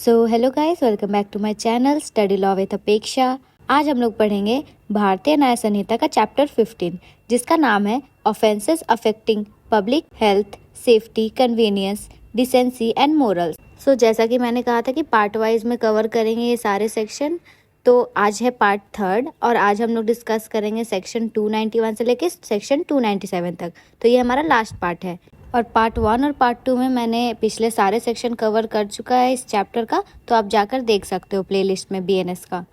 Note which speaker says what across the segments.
Speaker 1: So hello guys, welcome back to my channel study law with Apeksha. आज हम लोग पढ़ेंगे भारतीय न्याय संहिता का चैप्टर 15 जिसका नाम है offences affecting public health, safety, convenience, decency and morals. So जैसा कि मैंने कहा था कि पार्ट वाइज में कवर करेंगे ये सारे सेक्शन, तो आज है पार्ट 3 और आज हम लोग डिस्कस करेंगे सेक्शन 291 से लेके सेक्शन 297 तक। तो ये हमारा लास्ट पार्ट है और पार्ट 1 और पार्ट 2 में मैंने पिछले सारे सेक्शन कवर कर चुका है इस चैप्टर का, तो आप जाकर देख सकते हो प्लेलिस्ट में बीएनएस का।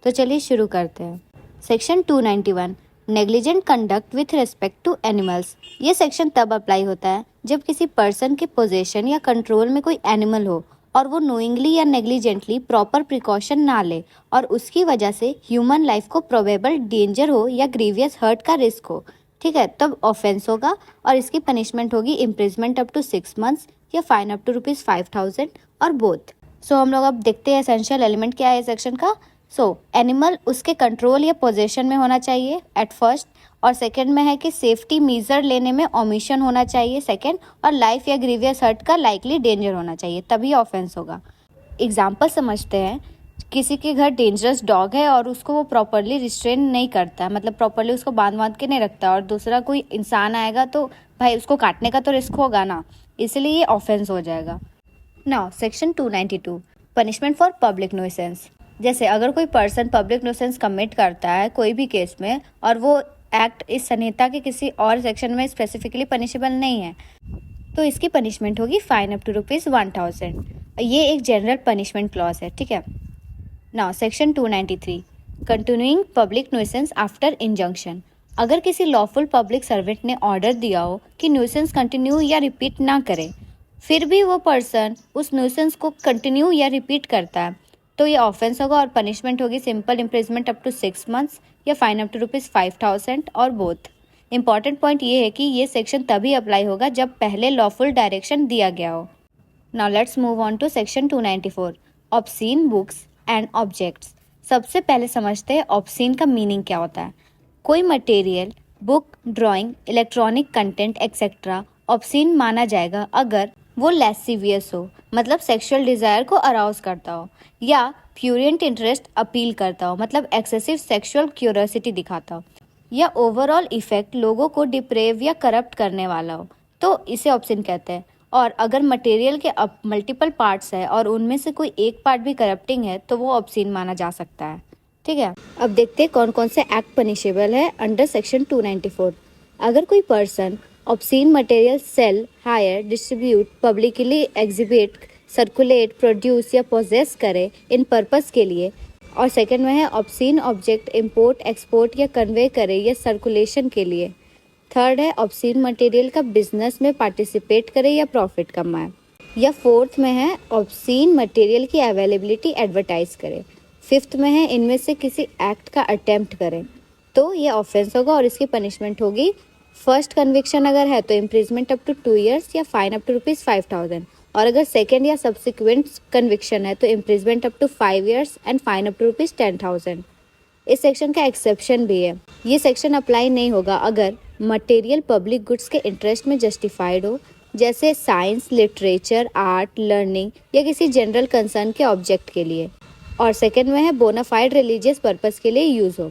Speaker 1: तो चलिए शुरू करते हैं। Section 291 negligent conduct with respect to animals. ये सेक्शन तब अप्लाई होता है जब किसी पर्सन के पोजेशन या कंट्रोल में कोई एनिमल हो और वो नोइंगली या नेग्लिजेंटली प्रॉपर प्रिकॉशन ना ले और उसकी वजह से ह्यूमन लाइफ को प्रोबेबल डेंजर हो या ग्रीवियस हर्ट का रिस्क हो, ठीक है, तब ऑफेंस होगा और इसकी पनिशमेंट होगी इम्प्रिजमेंट अप टू 6 months या फाइन अप टू ₹5,000 और बोथ। सो हम लोग अब देखते हैं एसेंशियल एलिमेंट क्या है सेक्शन का। एनिमल उसके कंट्रोल या पोजेशन में होना चाहिए एट फर्स्ट, और सेकंड में है कि सेफ्टी मेजर लेने में ओमिशन होना चाहिए सेकंड, और लाइफ या ग्रीवियस हर्ट का लाइकली डेंजर होना चाहिए, तभी ऑफेंस होगा। एग्जाम्पल समझते हैं। किसी के घर डेंजरस डॉग है और उसको वो प्रॉपरली रिस्ट्रेन नहीं करता, मतलब प्रॉपरली उसको बांध के नहीं रखता, और दूसरा कोई इंसान आएगा तो भाई उसको काटने का तो रिस्क होगा ना, इसलिए ये ऑफेंस हो जाएगा। Now section 292 punishment for public nuisance. जैसे अगर कोई पर्सन पब्लिक न्यूसेंस कमिट करता है कोई भी केस में और वो एक्ट इस संहिता के किसी और सेक्शन में स्पेसिफिकली पनिशेबल नहीं है, तो इसकी पनिशमेंट होगी फाइन अप टू ₹1,000। ये एक जनरल पनिशमेंट क्लॉज है, ठीक है। Now section 293 continuing public nuisance after injunction. अगर किसी लॉफुल पब्लिक सर्वेंट ने ऑर्डर दिया हो कि न्यूसेंस कंटिन्यू या रिपीट ना करे, फिर भी वो पर्सन उस न्यूसेंस को कंटिन्यू या रिपीट करता है, तो ये ऑफेंस होगा और पनिशमेंट होगी simple imprisonment up to 6 months या फाइन अप टू ₹5,000 और बोथ। इंपॉर्टेंट पॉइंट ये है कि ये सेक्शन तभी अप्लाई होगा जब पहले लॉफुल डायरेक्शन दिया गया हो। Now let's move on to section 294 obscene books and objects. सबसे पहले समझते हैं ऑब्सीन का मीनिंग क्या होता है। कोई material, book, drawing, electronic content etcetera obscene माना जाएगा अगर वो लैसिवियस हो, मतलब सेक्सुअल डिजायर को अराउज करता हो, या प्यूरिएंट इंटरेस्ट अपील करता हो, मतलब एक्सेसिव सेक्सुअल क्यूरियोसिटी दिखाता हो, या ओवरऑल इफेक्ट लोगों को डिप्रेव या करप्ट करने वाला हो, तो इसे ऑब्सीन कहते हैं। और अगर मटेरियल के मल्टीपल पार्ट्स है और उनमें से कोई एक पार्ट भी करप्टिंग है तो वो ऑब्सीन माना जा सकता है, ठीक है। अब देखते हैं कौन कौन से एक्ट पनिशेबल है अंडर सेक्शन 294। अगर कोई person obscene material sale, hire, distribute, publicly exhibit, circulate, produce या पोजेस करे इन पर्पस के लिए, और सेकंड में है ऑब्सीन ऑब्जेक्ट इंपोर्ट, एक्सपोर्ट या कन्वे करे या सर्कुलेशन के लिए, थर्ड है ऑब्सीन मटेरियल का बिजनेस में पार्टिसिपेट करे या प्रॉफिट कमाए, या फोर्थ में है ऑब्सीन मटेरियल की अवेलेबिलिटी एडवर्टाइज करे, फिफ्थ में है इनमें से किसी एक्ट का अटेम्प्ट करे, तो ये ऑफेंस होगा और इसकी पनिशमेंट होगी फर्स्ट कन्विक्शन अगर है तो इम्प्रिजमेंट अप टू 2 years या फाइन अप टू ₹5,000, और अगर सेकेंड या सब्सिक्वेंट कन्विक्शन है तो imprisonment up to 5 years and fine up to ₹10,000। इस सेक्शन का एक्सेप्शन भी है। ये सेक्शन अप्लाई नहीं होगा अगर मटेरियल पब्लिक गुड्स के इंटरेस्ट में जस्टिफाइड हो, जैसे साइंस, लिटरेचर, आर्ट, लर्निंग या किसी जनरल कंसर्न के ऑब्जेक्ट के लिए, और सेकंड में है बोनाफाइड रिलीजियस पर्पस के लिए यूज हो,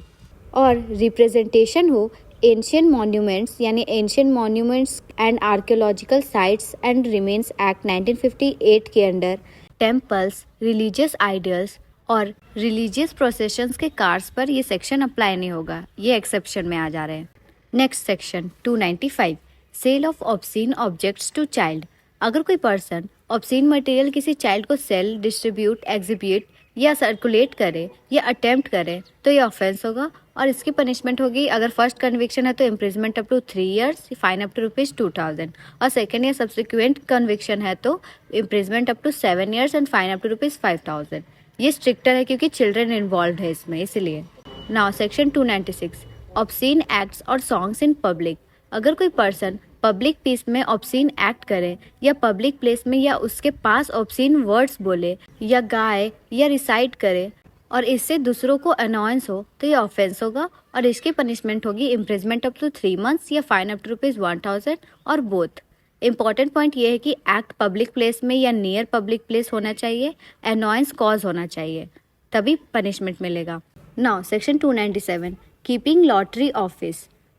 Speaker 1: और रिप्रेजेंटेशन हो एंशियंट मॉन्यूमेंट्स यानी ancient monuments and archaeological sites and remains act 1958 के अंडर टेम्पल्स, रिलीजियस आइडल्स और रिलीजियस प्रोसेशंस के कार्स पर ये सेक्शन अप्लाई नहीं होगा, ये एक्सेप्शन में आ जा रहे हैं। Next section 295 sale of obscene objects to child. अगर कोई पर्सन ऑब्सीन मटेरियल किसी चाइल्ड को सेल, डिस्ट्रीब्यूट, एग्जिबिट या सर्कुलेट करे या अटेम्प्ट करे तो ये ऑफेंस होगा और इसकी पनिशमेंट होगी अगर फर्स्ट कन्विक्शन है तो imprisonment up to 3 years, fine up to ₹2,000, और सेकेंड या सब्सिक्वेंट कन्विक्शन है तो imprisonment up to 7 years and fine up to ₹5,000। ये स्ट्रिक्टर है क्योंकि चिल्ड्रन इन्वॉल्व है इसमें, इसलिए। नाउ सेक्शन 296 ऑब्सीन एक्ट्स और सॉन्ग्स इन पब्लिक। अगर कोई पर्सन पब्लिक प्लेस में ऑब्सीन एक्ट करे या पब्लिक प्लेस में या उसके पास ऑब्सीन वर्ड्स बोले या गाए या रिसाइट करे और इससे दूसरों को अनॉयंस हो तो ये ऑफेंस होगा और इसकी पनिशमेंट होगी इम्प्रिजमेंट अप टू 3 months या फाइन अप टू ₹1,000 और बोथ। इम्पॉर्टेंट पॉइंट ये है कि एक्ट पब्लिक प्लेस में या नियर पब्लिक प्लेस होना चाहिए, अनॉयंस कॉज होना चाहिए, तभी पनिशमेंट मिलेगा। Now section 297 keeping lottery office,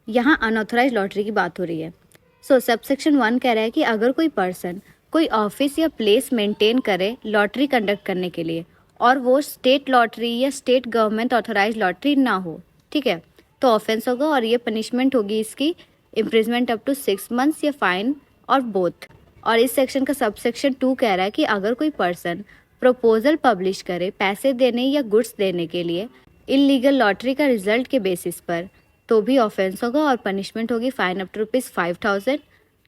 Speaker 1: यहाँ अनऑथराइज लॉटरी की बात हो रही है। सो सबसेक्शन 1 कह रहा है कि अगर कोई पर्सन कोई ऑफिस या प्लेस मेंटेन करे लॉटरी कंडक्ट करने के लिए और वो स्टेट लॉटरी या स्टेट गवर्नमेंट ऑथराइज लॉटरी ना हो, ठीक है, तो ऑफेंस होगा और ये पनिशमेंट होगी इसकी इम्प्रिजमेंट अप टू 6 months या फाइन और बोथ। और इस सेक्शन का सबसेक्शन 2 कह रहा है कि अगर कोई पर्सन प्रपोजल पब्लिश करे पैसे देने या गुड्स देने के लिए इलीगल लॉटरी का रिजल्ट के बेसिस पर, तो भी ऑफेंस होगा और पनिशमेंट होगी फाइन अप टू ₹5,000,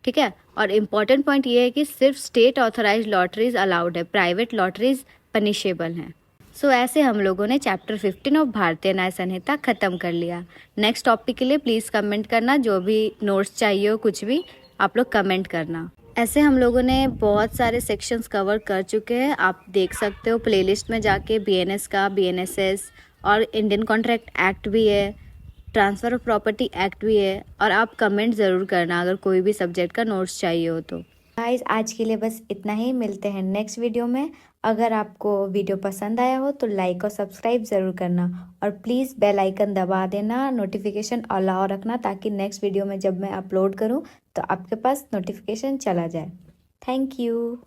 Speaker 1: ठीक है। और इम्पॉर्टेंट पॉइंट ये है कि सिर्फ स्टेट ऑथराइज लॉटरीज अलाउड है, प्राइवेट लॉटरीज पनिशेबल हैं। सो ऐसे हम लोगों ने चैप्टर 15 ऑफ भारतीय न्याय संहिता ख़त्म कर लिया। नेक्स्ट टॉपिक के लिए प्लीज़ कमेंट करना, जो भी नोट्स चाहिए हो कुछ भी आप लोग कमेंट करना। ऐसे हम लोगों ने बहुत सारे सेक्शंस कवर कर चुके हैं, आप देख सकते हो प्लेलिस्ट में जाके। बीएनएस का, बीएनएसएस और इंडियन कॉन्ट्रैक्ट एक्ट भी है, ट्रांसफ़र ऑफ प्रॉपर्टी एक्ट भी है। और आप कमेंट ज़रूर करना अगर कोई भी सब्जेक्ट का नोट्स चाहिए हो तो। गाइस आज के लिए बस इतना ही, मिलते हैं नेक्स्ट वीडियो में। अगर आपको वीडियो पसंद आया हो तो लाइक और सब्सक्राइब ज़रूर करना और प्लीज़ बेल आइकन दबा देना, नोटिफिकेशन अलाउ रखना, ताकि नेक्स्ट वीडियो में जब मैं अपलोड करूं तो आपके पास नोटिफिकेशन चला जाए। Thank you.